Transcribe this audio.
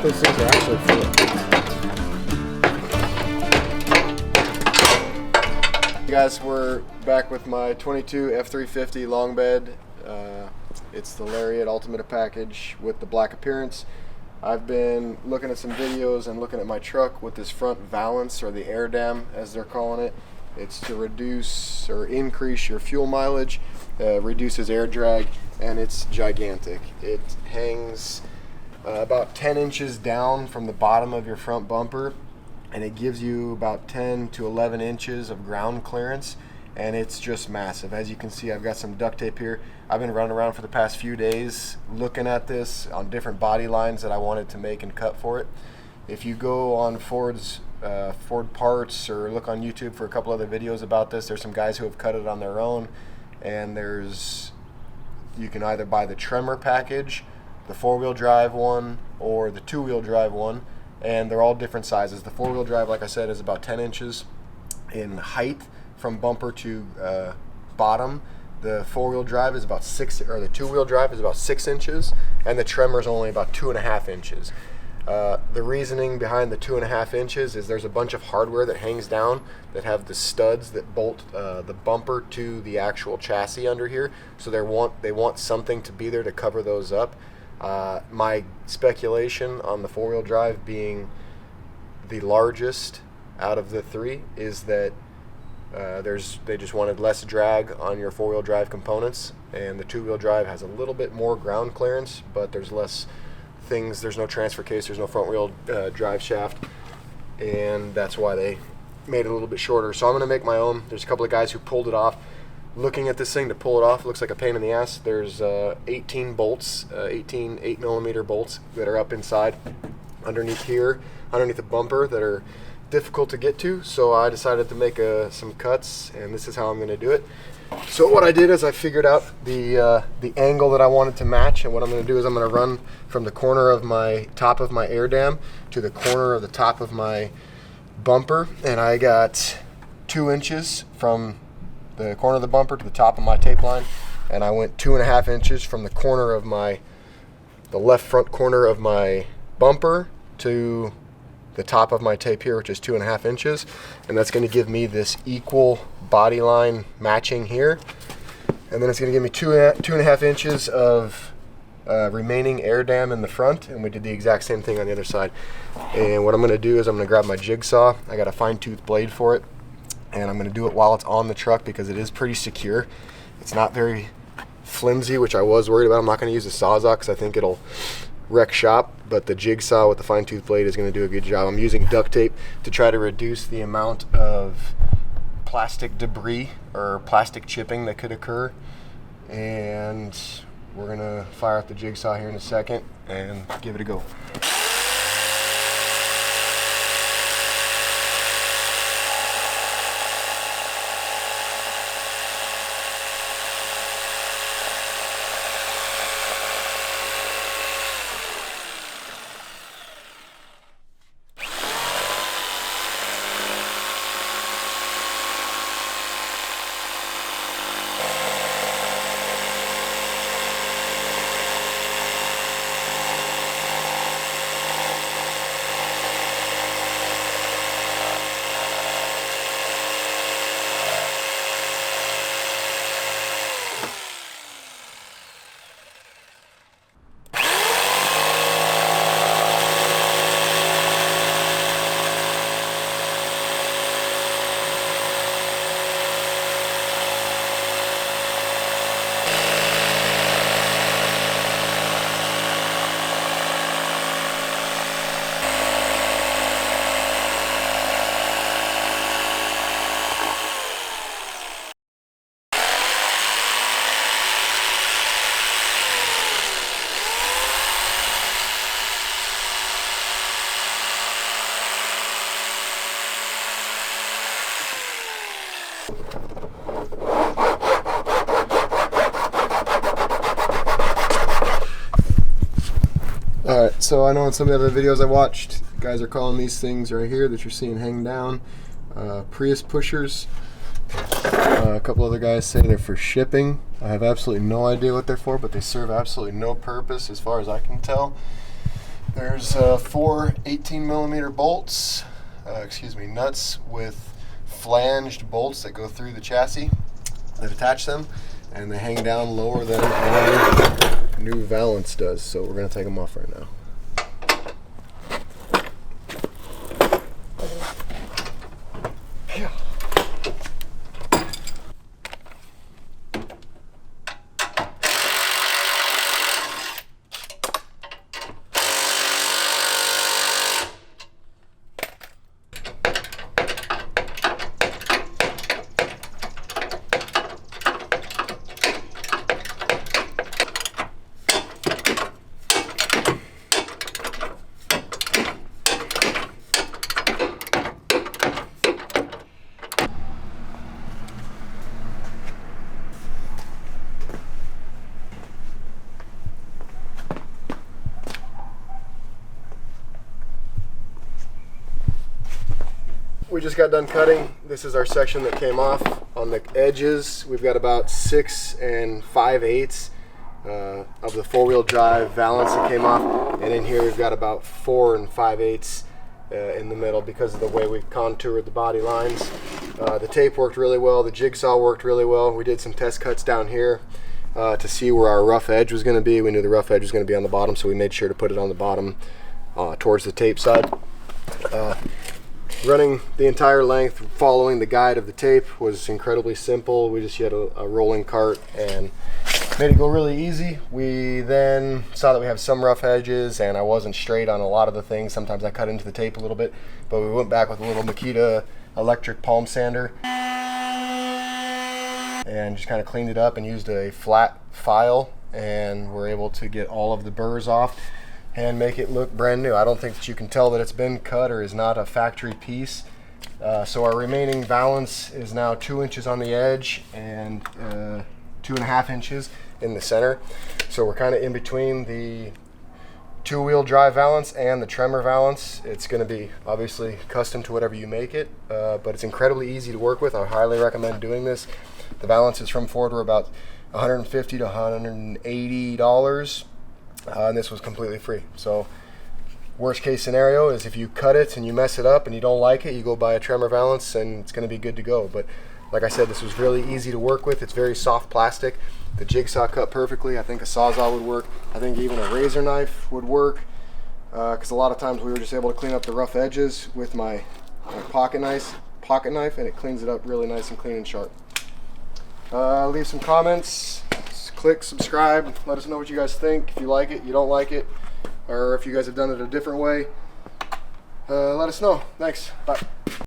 those things are actually full. Hey guys, we're back with my 22 F350 long bed. It's the Lariat Ultimate package with the black appearance. I've been looking at some videos and looking at my truck with this front valance, or the air dam as they're calling it. It's to reduce or increase your fuel mileage, reduces air drag, and it's gigantic. It hangs about 10 inches down from the bottom of your front bumper, and it gives you about 10 to 11 inches of ground clearance, and it's just massive. As you can see, I've got some duct tape here. I've been running around for the past few days looking at this on different body lines that I wanted to make and cut for it. If you go on Ford parts or look on YouTube for a couple other videos about this, there's some guys who have cut it on their own, and you can either buy the Tremor package, the four-wheel drive one, or the two-wheel drive one, and they're all different sizes. The four-wheel drive, like I said, is about 10 inches in height from bumper to bottom. The four-wheel drive is about the two-wheel drive is about 6 inches, and the Tremor is only about 2.5 inches. The reasoning behind the 2.5 inches is there's a bunch of hardware that hangs down that have the studs that bolt the bumper to the actual chassis under here. So they want something to be there to cover those up. My speculation on the four-wheel drive being the largest out of the three is that they just wanted less drag on your four-wheel drive components, and the two-wheel drive has a little bit more ground clearance, but there's less things. There's no transfer case, there's no front wheel drive shaft, and that's why they made it a little bit shorter. So I'm going to make my own. There's a couple of guys who pulled it off. Looking at this thing to pull it off, it looks like a pain in the ass. There's 18 bolts, 18 8mm bolts that are up inside underneath here, underneath the bumper, that are difficult to get to. So I decided to make some cuts, and this is how I'm going to do it. So what I did is I figured out the angle that I wanted to match, and what I'm going to do is I'm going to run from the corner of my top of my air dam to the corner of the top of my bumper, and I got 2 inches from the corner of the bumper to the top of my tape line, and I went 2.5 inches from the corner of the left front corner of my bumper to the top of my tape here, which is 2.5 inches, and that's going to give me this equal body line matching here, and then it's going to give me 2.5 inches of remaining air dam in the front, and we did the exact same thing on the other side. And what I'm going to do is I'm going to grab my jigsaw. I got a fine-tooth blade for it, and I'm going to do it while it's on the truck because it is pretty secure. It's not very flimsy, which I was worried about. I'm not going to use a Sawzall because I think it'll wreck shop, but the jigsaw with the fine-tooth blade is going to do a good job. I'm using duct tape to try to reduce the amount of plastic debris or plastic chipping that could occur, and we're going to fire up the jigsaw here in a second and give it a go. Alright, so I know in some of the other videos I watched, guys are calling these things right here that you're seeing hang down Prius pushers. A couple other guys say they're for shipping. I have absolutely no idea what they're for, but they serve absolutely no purpose as far as I can tell. There's four 18mm bolts, nuts with flanged bolts that go through the chassis that attach them, and they hang down lower than our new Valance does. So we're going to take them off right now. We just got done cutting. This is our section that came off. On the edges, we've got about 6 5/8 of the four-wheel drive Valance that came off, and in here we've got about 4 5/8 in the middle because of the way we contoured the body lines. The tape worked really well. The jigsaw worked really well. We did some test cuts down here to see where our rough edge was going to be. We knew the rough edge was going to be on the bottom, so we made sure to put it on the bottom towards the tape side. Running the entire length, following the guide of the tape, was incredibly simple. We just had a rolling cart and made it go really easy. We then saw that we have some rough edges and I wasn't straight on a lot of the things. Sometimes I cut into the tape a little bit, but we went back with a little Makita electric palm sander and just kind of cleaned it up and used a flat file, and we're able to get all of the burrs off and make it look brand new. I don't think that you can tell that it's been cut or is not a factory piece. So our remaining Valance is now 2 inches on the edge and 2.5 inches in the center. So we're kind of in between the two-wheel drive Valance and the Tremor Valance. It's going to be obviously custom to whatever you make it, but it's incredibly easy to work with. I highly recommend doing this. The Valances from Ford were about $150 to $180. And this was completely free. So worst case scenario is if you cut it and you mess it up and you don't like it, you go buy a Tremor Valance and it's going to be good to go. But like I said, this was really easy to work with. It's very soft plastic. The jigsaw cut perfectly. I think a Sawzall would work. I think even a razor knife would work, because a lot of times we were just able to clean up the rough edges with my pocket knife, and it cleans it up really nice and clean and sharp. Leave some comments. Click subscribe, let us know what you guys think. If you like it, you don't like it, or if you guys have done it a different way, let us know. Thanks. Bye.